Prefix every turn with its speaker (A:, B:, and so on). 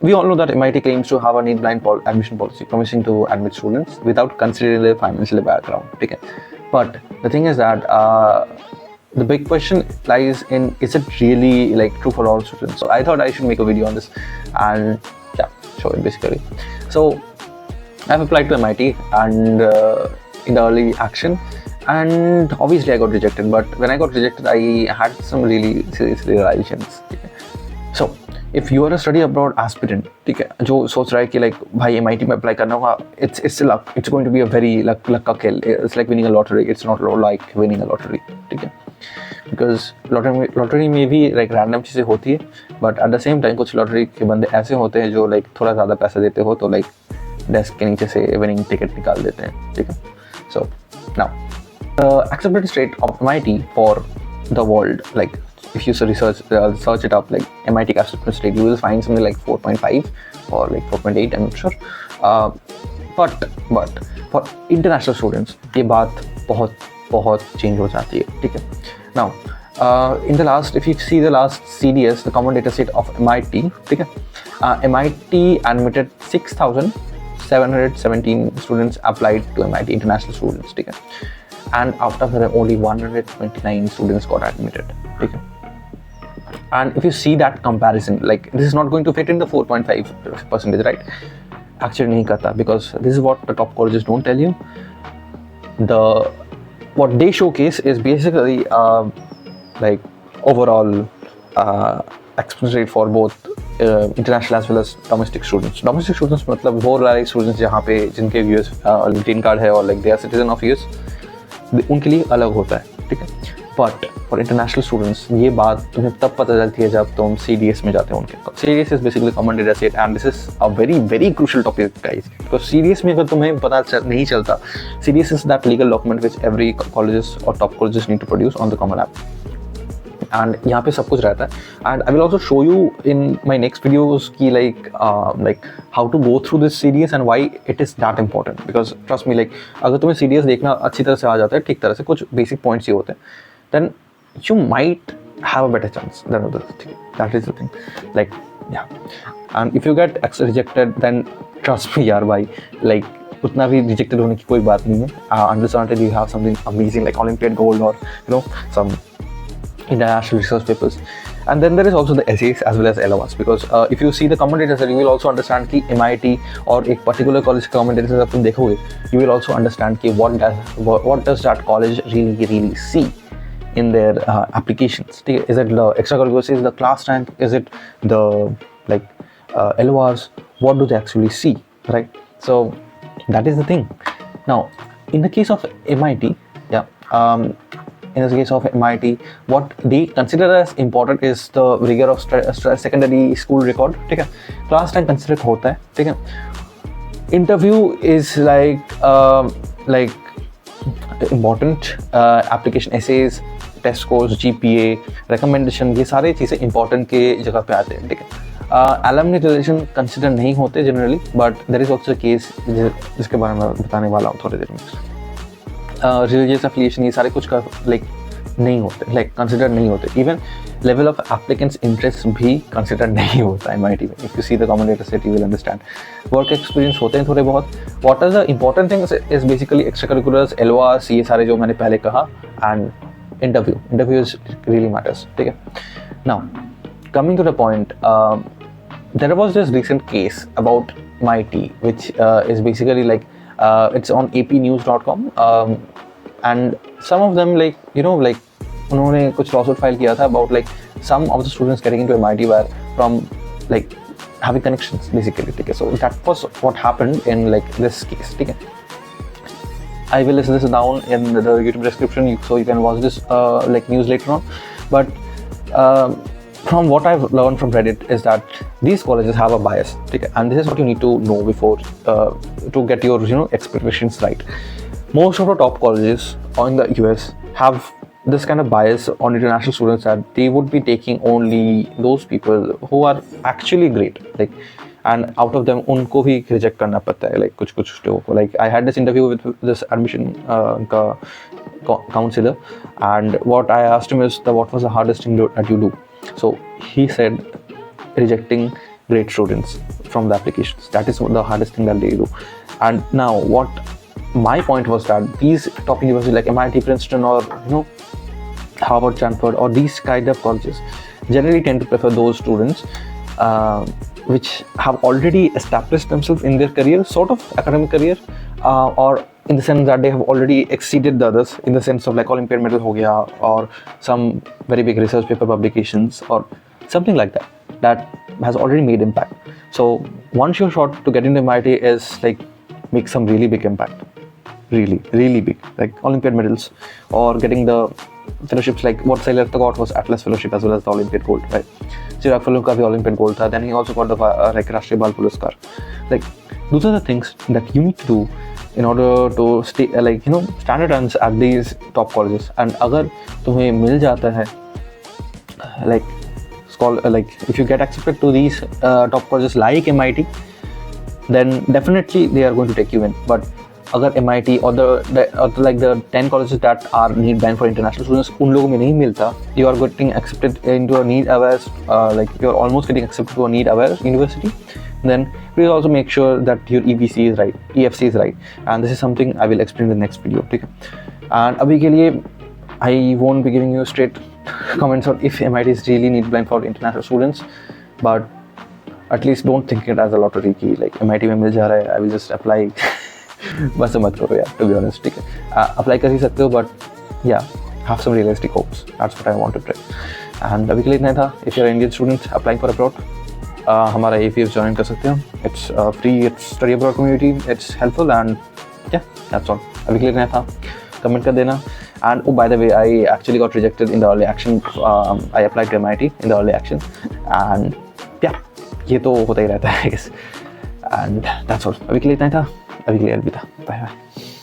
A: we all know that MIT claims to have a need blind admission policy, promising to admit students without considering their financial background. Okay, but the thing is that the big question lies in, is it really like true for all students? So I thought I should make a video on this and yeah, show it basically. So I've applied to MIT and in the early action, and obviously I got rejected. But when I got rejected, I had some really serious realizations. So if you are a study abroad aspirant, ठीक है, जो सोच रहा है कि like भाई MIT में apply करना होगा, it's luck. It's going to be a very luck का खेल. It's like winning a lottery. It's not like winning a lottery. ठीक है, because lottery में भी like random चीज़ें होती है, but at the same time कुछ lottery के बंदे ऐसे होते हैं जो like थोड़ा ज़्यादा पैसा देते हो तो like desk के नीचे से winning ticket निकाल देते हैं. ठीक है, so now accepted rate of MIT for the world, like if you search it up, like MIT acceptance rate, you will find something like 4.5 or like 4.8, I'm not sure. But for international students ये बात बहुत change हो जाती है. ठीक है, now in the last, if you see the last CDS, the common data set of MIT, ठीक है, MIT admitted 6,717 students applied to MIT, international students. ठीक है, and out of them only 129 students got admitted. Okay. And if you see that comparison, like this is not going to fit in the 4.5%, right? Actually nahi karta, because this is what the top colleges don't tell you. What they showcase is basically like overall acceptance rate for both international as well as domestic students. Domestic students मतलब वो वाले students जहाँ पे जिनके US green card है और like they are citizen of US, उनके लिए अलग होता है. ठीक है, बट फॉर इंटरनेशनल स्टूडेंट्स ये बात तुम्हें तब पता चलती है जब तुम CDS में जाते हो. उनके CDS is basically common data set, and this is a very crucial topic guys, because CDS में अगर तुम्हें पता नहीं चलता, CDS is that legal document which every colleges और top colleges need to produce on the common app, and यहाँ पे सब कुछ रहता है. And I will also show you in my next videos की like how to go through this CDS and why it is that important, because trust me, like अगर तुम्हें CDS देखना अच्छी तरह से आ जाता है, ठीक तरह से कुछ बेसिक पॉइंट्स ही होते हैं, then you might have a better chance than others. That is the thing. Like, yeah. And if you get rejected, then trust me, yaar, bhai, like उतना भी rejected होने की कोई बात नहीं है. Until you have something amazing like Olympiad gold or some international research papers. And then there is also the essays as well as LORs, because if you see the common data set, you will also understand कि MIT और एक particular college का common data set तुम देखोगे, you will also understand कि what does that college really see in their applications. Is it the extracurriculars, is the class rank, is it the like LORs, what do they actually see, right? So that is the thing. Now in the case of MIT, in the case of MIT, what they consider as important is the rigor of secondary school record. ठीक है, class rank considered होता है. ठीक है, interview is like important, application essays, test scores, GPA, recommendation, ये सारे चीज़ें important के जगह पे आते हैं. ठीक है, अलमनी रिलेशन कंसिडर नहीं होते generally, but there is also case जिसके बारे में बताने वाला हूँ थोड़ी देर में. रिलीजियस एफिलिएशन, ये सारे कुछ का लाइक नहीं होते, लाइक कंसिडर नहीं होते. Even level of applicants interest भी कंसिडर नहीं होता है MIT में. If you see the common data set, you will understand. Work experience होते हैं थोड़े बहुत. What are the important things is basically extra curriculars, LORs, ये सारे जो मैंने पहले कहा, एंड interview really matters. ठीक है, now coming to the point, there was this recent case about MIT which is basically like it's on apnews.com, and some of them like like उन्होंने कुछ lawsuit file किया था about like some of the students getting into MIT were from like having connections basically. ठीक है, so that was what happened in like this case. ठीक है, I will list this down in the YouTube description so you can watch this like news later on. But from what I've learned from Reddit is that these colleges have a bias, okay? And this is what you need to know before to get your expectations right. Most of the top colleges in the US have this kind of bias on international students, that they would be taking only those people who are actually great, like, and out of them उनको भी reject करना पड़ता है, like कुछ लोगों को. Like I had this interview with this admission counselor, and what I asked him is what was the hardest thing that you do. So he said rejecting great students from the applications. That is the hardest thing that they do. And now what my point was that these top universities like MIT, Princeton, or Harvard, Stanford, or these kind of colleges generally tend to prefer those students which have already established themselves in their career, sort of academic career, or in the sense that they have already exceeded the others, in the sense of like Olympiad medal ho gaya, or some very big research paper publications, or something like that, that has already made impact. So one sure shot to get into MIT is like make some really big impact, really big, like Olympiad medals, or getting the fellowships. Like what Sailor got was Atlas Fellowship as well as the Olympiad Gold, right? Chirag Falun ka bhi Olympiad Gold tha. Then he also got the like Rashtriya Bal Puraskar. Like those are the things that you need to do in order to stay standard at these top colleges. And अगर तुम्हें मिल जाता है like if you get accepted to these top colleges like MIT, then definitely they are going to take you in. But अगर MIT or the 10 colleges that are need banned for international students, उन लोगों में नहीं मिलता, you are getting accepted into a need aware, like you are almost getting accepted to a need aware university, then please also make sure that your EFC is right, and this is something I will explain in the next video. ठीक है? And अभी के लिए I won't be giving you straight comments on if MIT is really need blind for international students, but at least don't think it as a lottery की like MIT में मिल जा रहा है, I will just apply. बस मत करो यार, to be honest. ठीक है, अप्लाई कर ही सकते हो, but yeah, have some realistic hopes. That's what I want to try. And अभी के लिए इतना था. If you're an Indian student applying for abroad, हमारा AFEF ज्वाइन कर सकते हो. It's free, it's study abroad community, it's helpful, and yeah, that's all. अभी के लिए इतना था. Comment कर देना. And oh, by the way, I actually got rejected in the early action. I applied to MIT in the early action, and yeah, ये तो होता ही रहता है, I guess. And that's all. अभी के लिए इतना था. अभी के लिए अलविदा. Bye bye.